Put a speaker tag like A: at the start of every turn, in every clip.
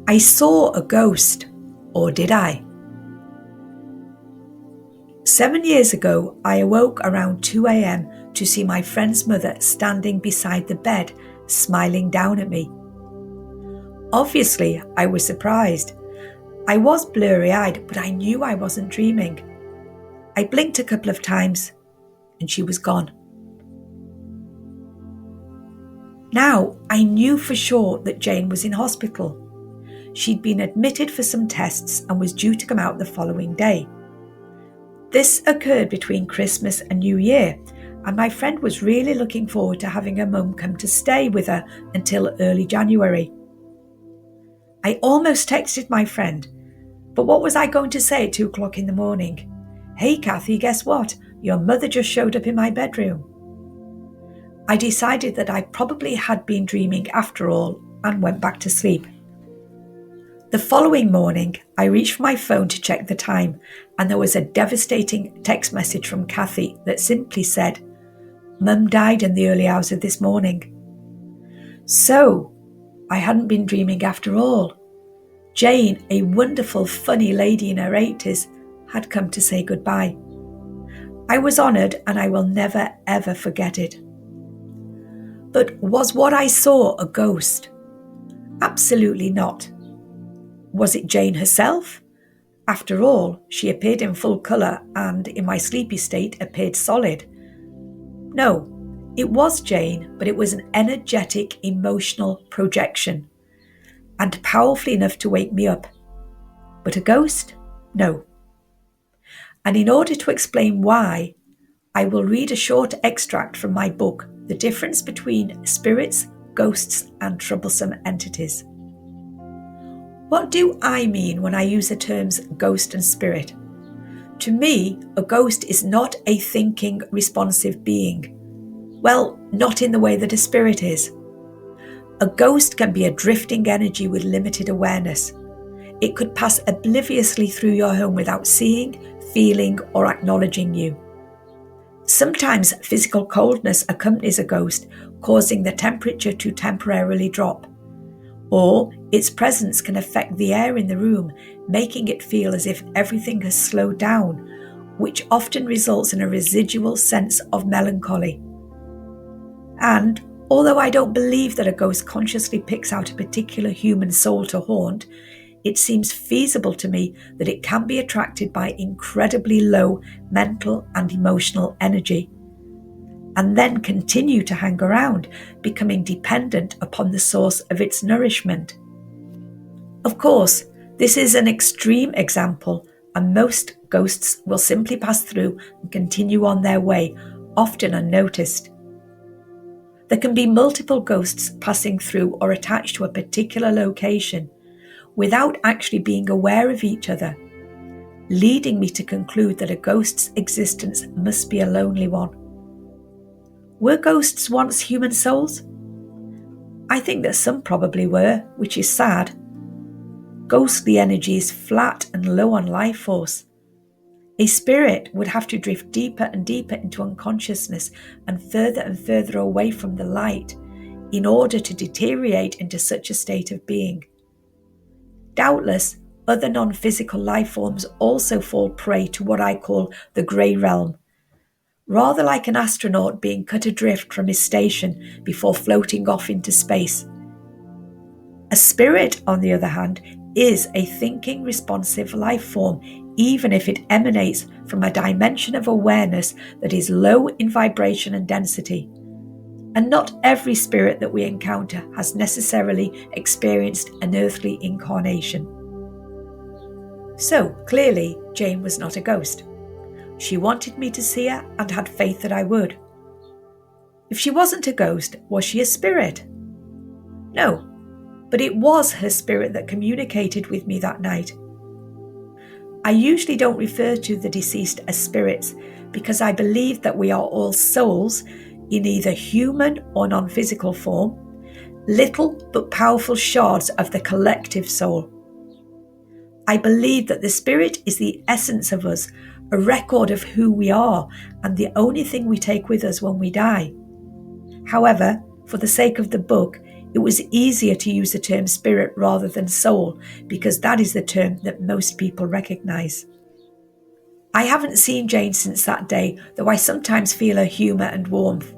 A: I saw a ghost, or did I? 7 years ago, I awoke around 2 a.m. to see my friend's mother standing beside the bed, smiling down at me. Obviously, I was surprised. I was blurry-eyed, but I knew I wasn't dreaming. I blinked a couple of times, and she was gone. Now, I knew for sure that Jane was in hospital. She'd been admitted for some tests and was due to come out the following day. This occurred between Christmas and New Year, and my friend was really looking forward to having her mum come to stay with her until early January. I almost texted my friend, but what was I going to say at 2 o'clock in the morning? Hey Kathy, guess what? Your mother just showed up in my bedroom. I decided that I probably had been dreaming after all and went back to sleep. The following morning, I reached for my phone to check the time, and there was a devastating text message from Kathy that simply said, "Mum died in the early hours of this morning." So, I hadn't been dreaming after all. Jane, a wonderful, funny lady in her 80s, had come to say goodbye. I was honoured, and I will never ever forget it. But was what I saw a ghost? Absolutely not. Was it Jane herself? After all, she appeared in full colour and, in my sleepy state, appeared solid. No, it was Jane, but it was an energetic, emotional projection, and powerful enough to wake me up. But a ghost? No. And in order to explain why, I will read a short extract from my book, The Difference Between Spirits, Ghosts and Troublesome Entities. What do I mean when I use the terms ghost and spirit? To me, a ghost is not a thinking, responsive being. Well, not in the way that a spirit is. A ghost can be a drifting energy with limited awareness. It could pass obliviously through your home without seeing, feeling, or acknowledging you. Sometimes physical coldness accompanies a ghost, causing the temperature to temporarily drop. Or its presence can affect the air in the room, making it feel as if everything has slowed down, which often results in a residual sense of melancholy. And although I don't believe that a ghost consciously picks out a particular human soul to haunt, it seems feasible to me that it can be attracted by incredibly low mental and emotional energy, and then continue to hang around, becoming dependent upon the source of its nourishment. Of course, this is an extreme example, and most ghosts will simply pass through and continue on their way, often unnoticed. There can be multiple ghosts passing through or attached to a particular location, without actually being aware of each other, leading me to conclude that a ghost's existence must be a lonely one. Were ghosts once human souls? I think that some probably were, which is sad. Ghostly energy is flat and low on life force. A spirit would have to drift deeper and deeper into unconsciousness and further away from the light in order to deteriorate into such a state of being. Doubtless, other non-physical life forms also fall prey to what I call the grey realm, rather like an astronaut being cut adrift from his station before floating off into space. A spirit, on the other hand, is a thinking, responsive life form, even if it emanates from a dimension of awareness that is low in vibration and density. And not every spirit that we encounter has necessarily experienced an earthly incarnation. So, clearly, Jane was not a ghost. She wanted me to see her and had faith that I would. If she wasn't a ghost, was she a spirit? No, but it was her spirit that communicated with me that night. I usually don't refer to the deceased as spirits because I believe that we are all souls in either human or non-physical form, little but powerful shards of the collective soul. I believe that the spirit is the essence of us, a record of who we are, and the only thing we take with us when we die. However, for the sake of the book, It was easier to use the term spirit rather than soul because that is the term that most people recognise. I haven't seen Jane since that day, though I sometimes feel her humour and warmth.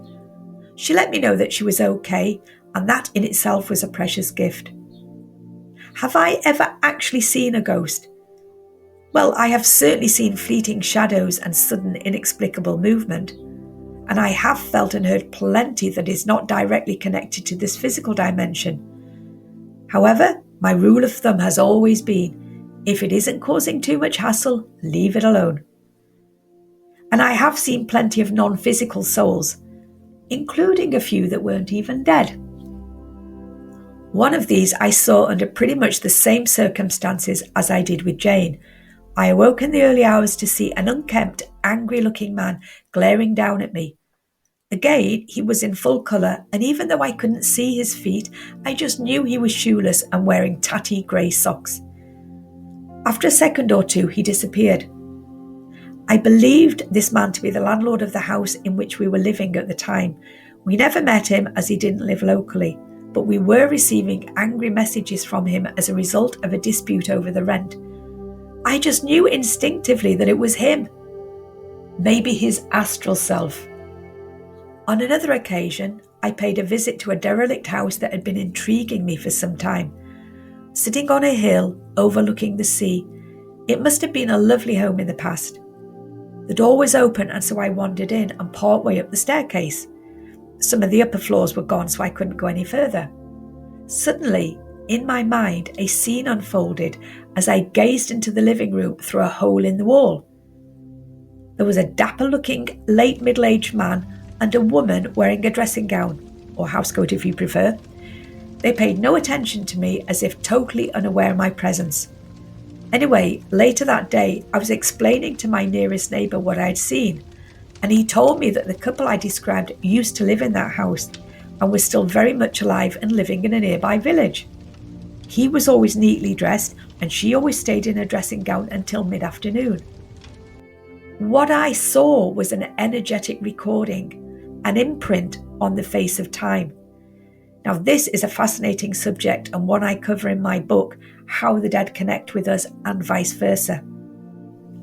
A: She let me know that she was okay, and that in itself was a precious gift. Have I ever actually seen a ghost? Well, I have certainly seen fleeting shadows and sudden inexplicable movement, and I have felt and heard plenty that is not directly connected to this physical dimension. However, my rule of thumb has always been, if it isn't causing too much hassle, leave it alone. And I have seen plenty of non-physical souls, including a few that weren't even dead. One of these I saw under pretty much the same circumstances as I did with Jane. I awoke in the early hours to see an unkempt, angry-looking man glaring down at me. Again, he was in full colour, and even though I couldn't see his feet, I just knew he was shoeless and wearing tatty grey socks. After a second or two, he disappeared. I believed this man to be the landlord of the house in which we were living at the time. We never met him as he didn't live locally, but we were receiving angry messages from him as a result of a dispute over the rent. I just knew instinctively that it was him. Maybe his astral self. On another occasion, I paid a visit to a derelict house that had been intriguing me for some time. Sitting on a hill overlooking the sea, it must have been a lovely home in the past. The door was open, and so I wandered in and partway up the staircase. Some of the upper floors were gone, so I couldn't go any further. Suddenly, in my mind, a scene unfolded as I gazed into the living room through a hole in the wall. There was a dapper-looking, late middle-aged man and a woman wearing a dressing gown, or housecoat if you prefer. They paid no attention to me, as if totally unaware of my presence. Anyway, later that day, I was explaining to my nearest neighbour what I had seen, and he told me that the couple I described used to live in that house and was still very much alive and living in a nearby village. He was always neatly dressed, and she always stayed in her dressing gown until mid-afternoon. What I saw was an energetic recording, an imprint on the face of time. Now, this is a fascinating subject and one I cover in my book, How the Dead Connect with Us and Vice Versa.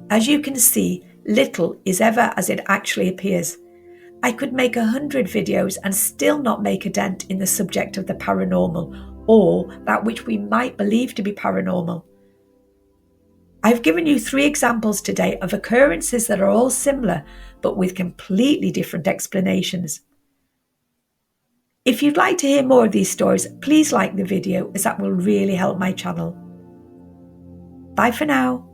A: As you can see, little is ever as it actually appears. I could make 100 videos and still not make a dent in the subject of the paranormal, or that which we might believe to be paranormal. I've given you 3 examples today of occurrences that are all similar, but with completely different explanations. If you'd like to hear more of these stories, please like the video, as that will really help my channel. Bye for now.